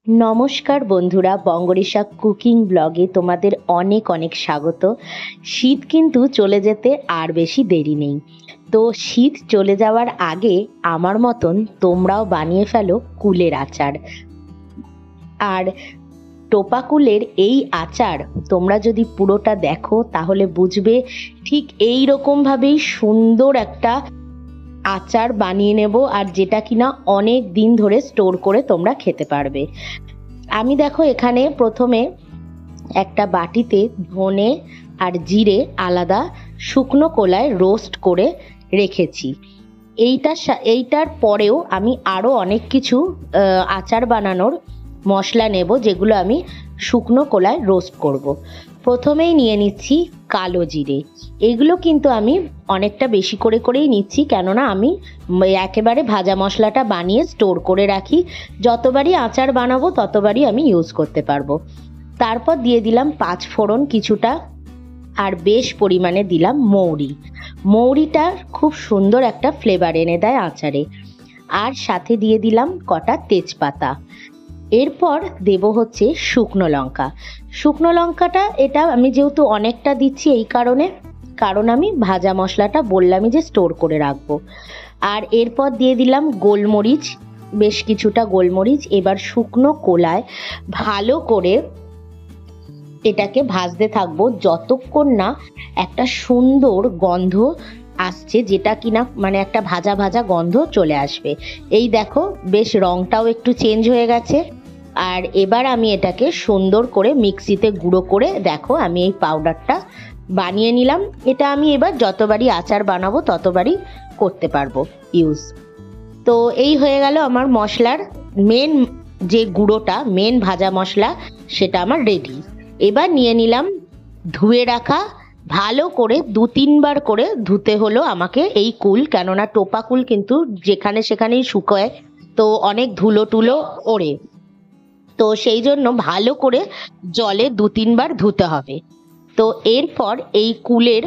নমস্কার বন্ধুরা, বঙ্গরিশা কুকিং ব্লগে তোমাদের অনেক অনেক স্বাগত। শীত কিন্তু চলে যেতে আর বেশি দেরি নেই। তো শীত চলে যাওয়ার আগে আমার মতন তোমরাও বানিয়ে ফেলো কুলের আচার। আর টোপা কুলের এই আচার তোমরা যদি পুরোটা দেখো তাহলে বুঝবে ঠিক এই রকমভাবেই সুন্দর একটা আচার বানিয়ে নেব, আর যেটা কিনা অনেক দিন ধরে স্টোর করে তোমরা খেতে পারবে। আমি দেখো এখানে প্রথমে একটা বাটিতে ধনে আর জিরে আলাদা শুকনো কলায় রোস্ট করে রেখেছি। এইটার পরেও আমি আরও অনেক কিছু আচার বানানোর মশলা নেব, যেগুলো আমি শুকনো কলায় রোস্ট করব। প্রথমেই নিয়ে নিচ্ছি কালো জিরে। এগুলো কিন্তু আমি অনেকটা বেশি করেই নিচ্ছি, কেননা আমি একেবারে ভাজা মশলাটা বানিয়ে স্টোর করে রাখি। যতবারই আচার বানাবো ততবারই আমি ইউজ করতে পারবো। তারপর দিয়ে দিলাম পাঁচ ফোড়ন কিছুটা, আর বেশ পরিমাণে দিলাম মৌরি। মৌরিটা খুব সুন্দর একটা ফ্লেভার এনে দেয় আচারে। আর সাথে দিয়ে দিলাম কটা তেজপাতা। এরপর দেব হচ্ছে শুকনো লঙ্কা। শুকনো লঙ্কাটা এটা আমি যেহেতু অনেকটা দিচ্ছি এই কারণ আমি ভাজা মশলাটা বললামই যে স্টোর করে রাখবো। আর এরপর দিয়ে দিলাম গোলমরিচ, বেশ কিছুটা গোলমরিচ। এবার শুকনো কলায় ভালো করে এটাকে ভাজতে থাকবো যতক্ষণ না একটা সুন্দর গন্ধ আসছে, যেটা কিনা মানে একটা ভাজা ভাজা গন্ধ চলে আসবে। এই দেখো বেশ রংটাও একটু চেঞ্জ হয়ে গেছে। আর এবার আমি এটাকে সুন্দর করে মিক্সিতে গুঁড়ো করে দেখো আমি এই পাউডারটা বানিয়ে নিলাম। এটা আমি এবার যতবারই আচার বানাবো ততবারই করতে পারবো ইউজ। তো এই হয়ে গেল আমার মশলার মেন যে গুঁড়োটা, মেন ভাজা মশলা, সেটা আমার রেডি। এবার নিয়ে নিলাম ধুয়ে রাখা, ভালো করে 2-3 বার করে ধুতে হলো আমাকে এই কুল, কেননা টোপা কুল কিন্তু যেখানে সেখানেই শুকোয়, তো অনেক ধুলো টুলো ওড়ে। তো সেই জন্য ভালো করে জলে 2-3 বার ধুতে হবে। তো এরপর এই কুলের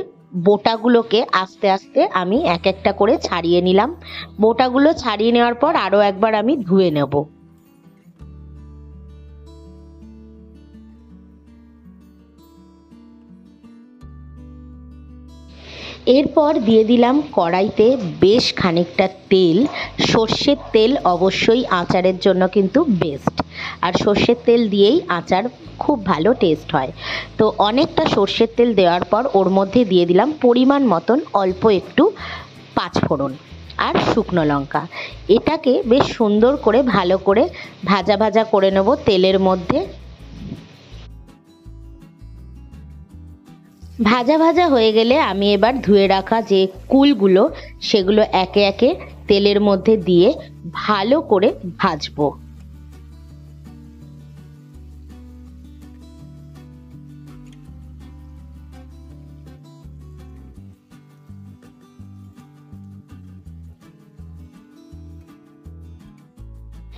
বোটাগুলোকে আস্তে আস্তে আমি এক একটা করে ছাড়িয়ে নিলাম। বোটাগুলো ছাড়িয়ে নেওয়ার পর আরও একবার আমি ধুয়ে নেব। এরপর দিয়ে দিলাম কড়াইতে বেশ খানিকটা তেল। সর্ষের তেল অবশ্যই আচারের জন্য কিন্তু বেস্ট, আর সর্ষের তেল দিয়েই আচার খুব ভালো টেস্ট হয়। তো অনেকটা সর্ষের তেল দেওয়ার পর ওর মধ্যে দিয়ে দিলাম পরিমাণ মতন অল্প একটু পাঁচফোড়ন আর শুকনো লঙ্কা। এটাকে বেশ সুন্দর করে ভালো করে ভাজা ভাজা করে নেব তেলের মধ্যে। ভাজা ভাজা হয়ে গেলে আমি এবার ধুয়ে রাখা যে কুলগুলো সেগুলো একে একে তেলের মধ্যে দিয়ে ভালো করে ভাজবো।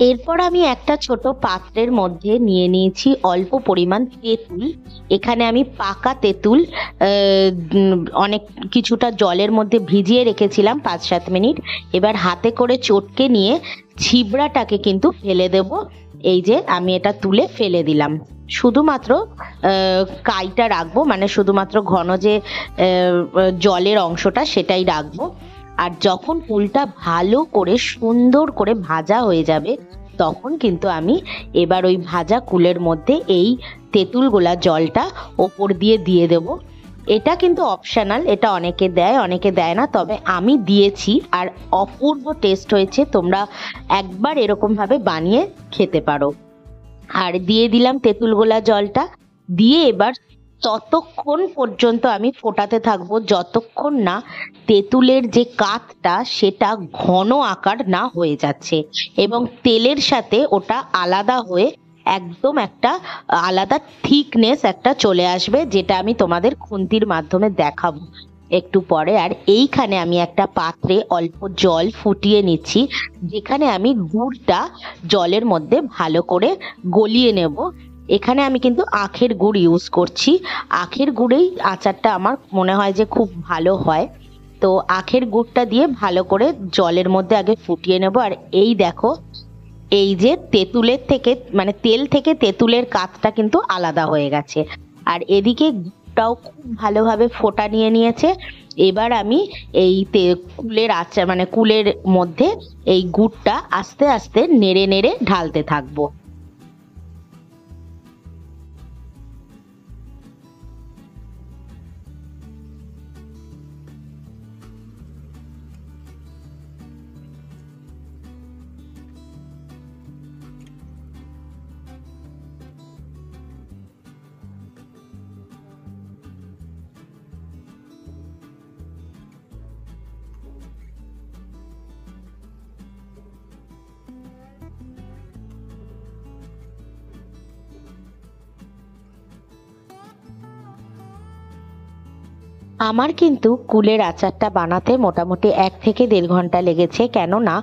এরপর আমি একটা ছোট পাত্রের মধ্যে নিয়ে নিয়েছি অল্প পরিমাণ তেঁতুল। এখানে আমি পাকা তেঁতুল অনেক কিছুটা জলের মধ্যে ভিজিয়ে রেখেছিলাম 5-7 মিনিট। এবার হাতে করে চটকে নিয়ে ছিবড়াটাকে কিন্তু ফেলে দেব। এই যে আমি এটা তুলে ফেলে দিলাম। শুধুমাত্র কাইটা রাখবো, মানে শুধুমাত্র ঘন যে জলের অংশটা সেটাই রাখবো। আর যখন কুলটা ভালো করে সুন্দর করে ভাজা হয়ে যাবে তখন কিন্তু আমি এবার ওই ভাজা কুলের মধ্যে এই তেঁতুল গোলা জলটা ওপর দিয়ে দিয়ে দেব। এটা কিন্তু অপশনাল, এটা অনেকে দেয় অনেকে দেয় না, তবে আমি দিয়েছি আর অপূর্ব টেস্ট হয়েছে। তোমরা একবার এরকমভাবে বানিয়ে খেতে পারো। আর দিয়ে দিলাম তেঁতুল গোলা জলটা, দিয়ে এবার ততক্ষণ পর্যন্ত আমি ফোটাতে থাকবো যতক্ষণ না তেঁতুলের যে কাতটা সেটা ঘন আকার না হয়ে যাচ্ছে এবং তেলের সাথে ওটা আলাদা হয়ে একদম একটা আলাদা থিকনেস একটা চলে আসবে, যেটা আমি তোমাদের খুন্তির মাধ্যমে দেখাবো একটু পরে। আর এইখানে আমি একটা পাত্রে অল্প জল ফুটিয়ে নিচ্ছি, যেখানে আমি গুড়টা জলের মধ্যে ভালো করে গলিয়ে নেব। এখানে আমি কিন্তু আখের গুড় ইউজ করছি। আখের গুড়েই আচারটা আমার মনে হয় যে খুব ভালো হয়। তো আখের গুড়টা দিয়ে ভালো করে জলের মধ্যে আগে ফুটিয়ে নেব। আর এই দেখো এই যে তেঁতুলের থেকে মানে তেল থেকে তেঁতুলের কাতটা কিন্তু আলাদা হয়ে গেছে। আর এদিকে গুড়টাও খুব ভালোভাবে ফোটা নিয়ে নিয়েছে। এবার আমি এই কুলের আচার মানে কুলের মধ্যে এই গুড়টা আস্তে আস্তে নেড়ে নেড়ে ঢালতে থাকবো। আমার কিন্তু কুলের আচারটা বানাতে মোটামুটি 1 থেকে 1.5 ঘন্টা লেগেছে, কেননা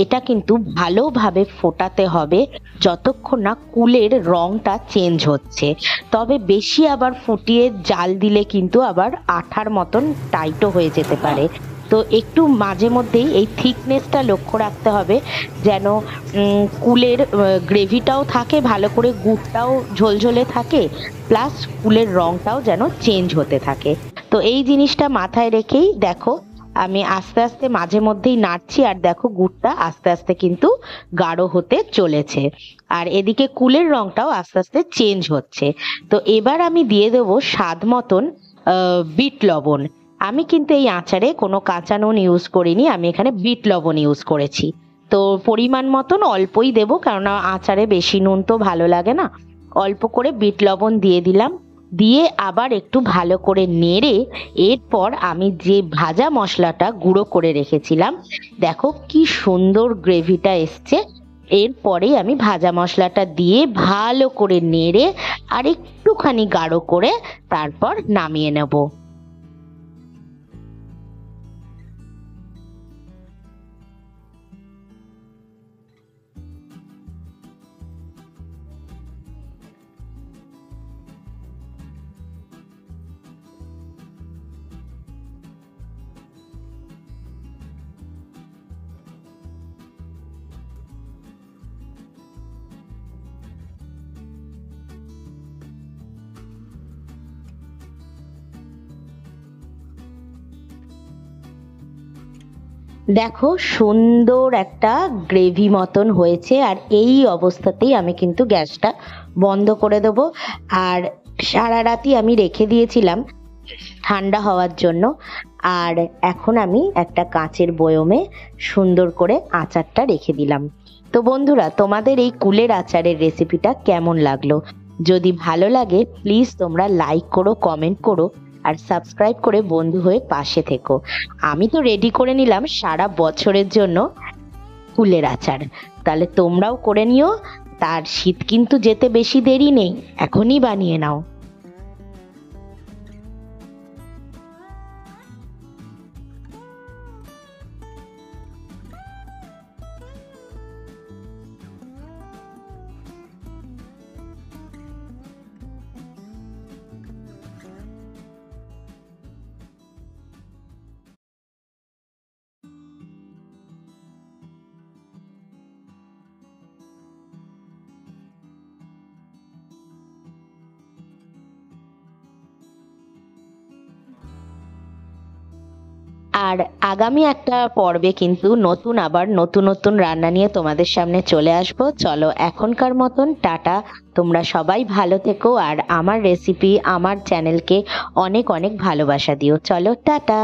এটা কিন্তু ভালোভাবে ফোটাতে হবে যতক্ষণ না কুলের রংটা চেঞ্জ হচ্ছে। তবে বেশি আবার ফুটিয়ে জাল দিলে কিন্তু আবার আঠার মতন টাইটও হয়ে যেতে পারে। তো একটু মাঝে মধ্যেই এই থিকনেসটা লক্ষ্য রাখতে হবে, যেন কুলের গ্রেভিটাও থাকে ভালো করে, গুড়টাও ঝোলঝোলে থাকে, প্লাস কুলের রংটাও যেন চেঞ্জ হতে থাকে। তো এই জিনিসটা মাথায় রেখেই দেখো আমি আস্তে আস্তে মাঝে মধ্যেই নাড়ছি, আর দেখো গুড়টা আস্তে আস্তে কিন্তু গাঢ় হতে চলেছে, আর এদিকে কুলের রংটাও আস্তে আস্তে চেঞ্জ হচ্ছে। তো এবার আমি দিয়ে দেবো স্বাদ মতন বিট লবণ। আমি কিন্তু এই আচারে কোনো কাঁচা নুন ইউজ করিনি, আমি এখানে বিট লবণ ইউজ করেছি। তো পরিমাণ মতন অল্পই দেবো, কেননা আচারে বেশি নুন তো ভালো লাগে না। অল্প করে বিট লবণ দিয়ে দিলাম, দিয়ে আবার একটু ভালো করে নেড়ে এরপর আমি যে ভাজা মশলাটা গুঁড়ো করে রেখেছিলাম, দেখো কি সুন্দর গ্রেভিটা এসছে। এরপরেই আমি ভাজা মশলাটা দিয়ে ভালো করে নেড়ে আর একটুখানি গাঢ় করে তারপর নামিয়ে নেব। দেখো সুন্দর একটা গ্রেভি মতন হয়েছে, আর এই অবস্থাতেই আমি কিন্তু গ্যাসটা বন্ধ করে দেবো। আর সারা রাতই আমি রেখে দিয়েছিলাম ঠান্ডা হওয়ার জন্য। আর এখন আমি একটা কাঁচের বয়মে সুন্দর করে আচারটা রেখে দিলাম। তো বন্ধুরা, তোমাদের এই কুলের আচারের রেসিপিটা কেমন লাগলো? যদি ভালো লাগে প্লিজ তোমরা লাইক করো, কমেন্ট করো, আর সাবস্ক্রাইব করে বন্ধু হয়ে পাশে থেকো। আমি তো রেডি করে নিলাম সারা বছরের জন্য কুলের আচার, তাহলে তোমরাও করে নিও। তার শীত কিন্তু যেতে বেশি দেরি নেই, এখনই বানিয়ে নাও। আর আগামী একটা পর্বে কিন্তু আবার নতুন নতুন রান্না নিয়ে তোমাদের সামনে চলে আসবো। চলো এখনকার মতন টাটা। তোমরা সবাই ভালো থেকো, আর আমার রেসিপি আমার চ্যানেলকে অনেক অনেক ভালোবাসা দিও। চলো টাটা।